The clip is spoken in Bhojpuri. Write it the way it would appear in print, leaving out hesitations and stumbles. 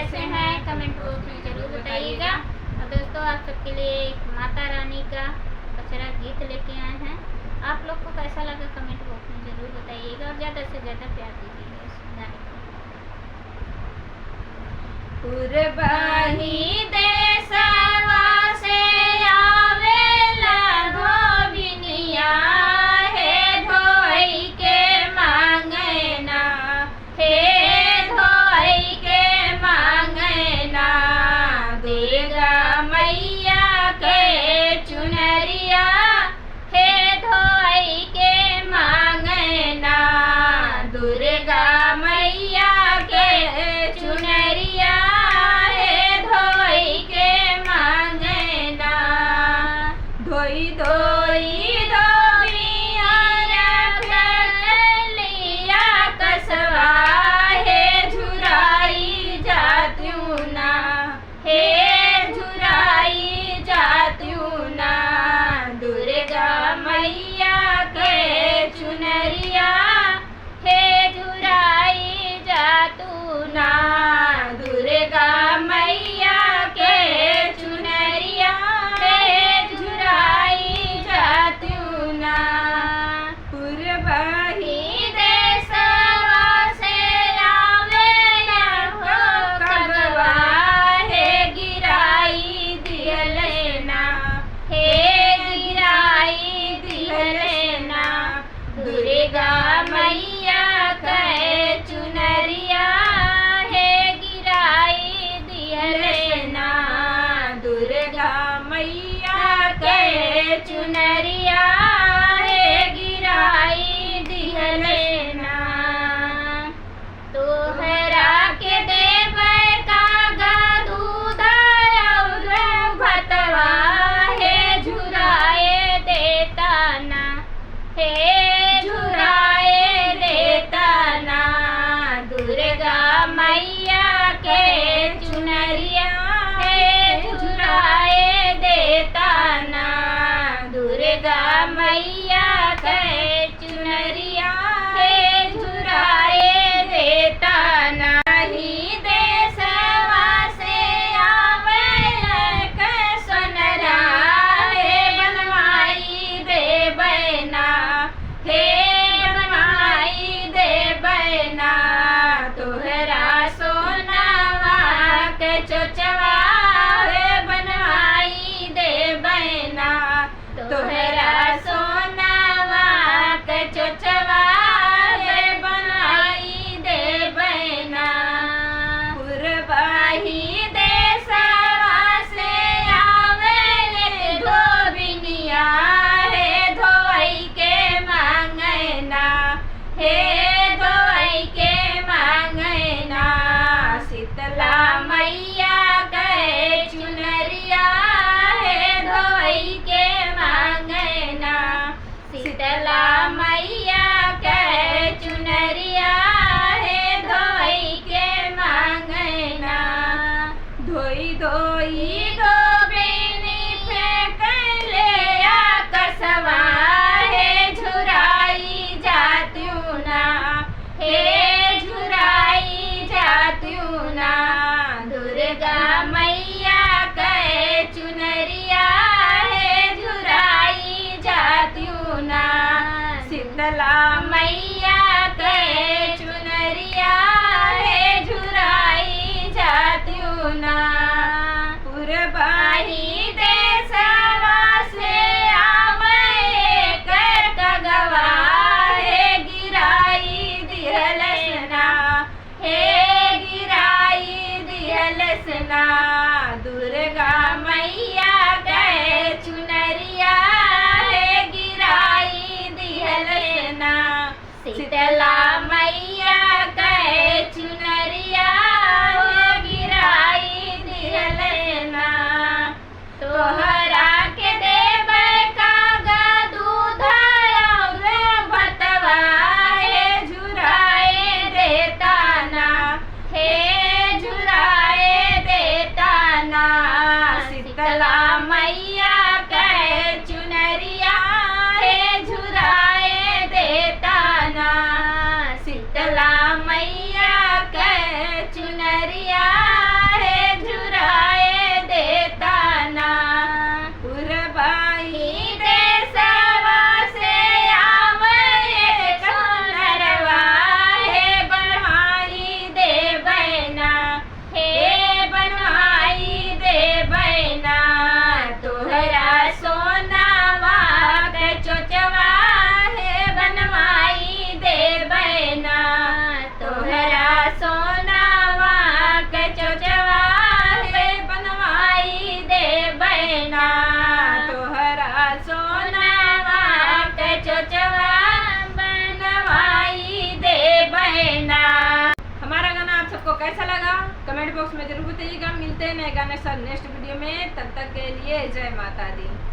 कैसे हैं कमेंट बॉक्स में जरूर बताइएगा। और दोस्तों आप सबके लिए एक माता रानी का पचरा गीत लेके आए हैं। आप लोग को कैसा लगा कमेंट बॉक्स में जरूर बताइएगा और ज़्यादा से ज़्यादा प्यार दीजिएगा इस गाने को। पुरबाही देशवा से आवेला धोबिनिया हे धोई के मांगना हे धोई के मांगना दुर्गा मैया के चुनरिया हे धोई के मांगना दुर्गा मैया के चुनरिया धोई धोई धोबिया लिया कसवा हे झुराई जात्यूं ना हे झुराई जात्यूं ना दुर्गा मैया के चुनरिया हे झुराई जातू ना दुर्गा मैया के चुनरिया पुरबाही देशवा से आवेला कगवा हे गिराई दिहलेना हे गिराई दिहलेना दुर्गा मैया के चुनरिया हे गिराई दिहलेना दुर्गा मैया के चुनरिया दिहलेना तोहरा के देबै कागा दूध और भतवा हे झुराए देता ना हे झुराए देता ना दुर्गा मैया के चुनरिया हे झुराए देता ना दुर्गा मैया के चुनरिया हे झुराए देता नहीं देशवा से आवेला के सोनरा हे बनवाई देबै ना हे बनवाई देबै ना तोहरा सोनावा के चोचवा हे बनवाई देबै ना तोहरा सोनावा के चोचवा हे बनाई देबै ना पुरबाही देशवा से आवेले धोबिनिया हे धोई के मांगना हे धोई के मांगना शीतला मैया के चुनरिया हे धोई के मांगना शीतला मैया के चुनरिया हे धोई के मांगना धोई धोई धोबिनी फेंक ले कसवा हे झुराई जात्यूं ना हे झुराई जात्यूं ना दुर्गा मैया के चुनरिया हे झुराई जात्यूं ना शीतला मैया के चुनरिया हे झुराई जात्यूं ना पुरबाही देशवा से आवे कर कगवा हे गिराई दिहलसना हे गिराई दिहलसना दुर्गा मैया के चुनरिया हे गिराई दिहलसना शीतला मैया के चुनरिया हे गिराई दिहलसना तोहरा के देबै कागा दूध और भतवा हे झुराए देता ना हे झुराए देता ना शीतला मैया के चुनरिया हे झुराए देता ना कमेंट बॉक्स में जरूर बताइएगा। मिलते हैं नए गाने साथ नेक्स्ट वीडियो में, तब तक के लिए जय माता दी।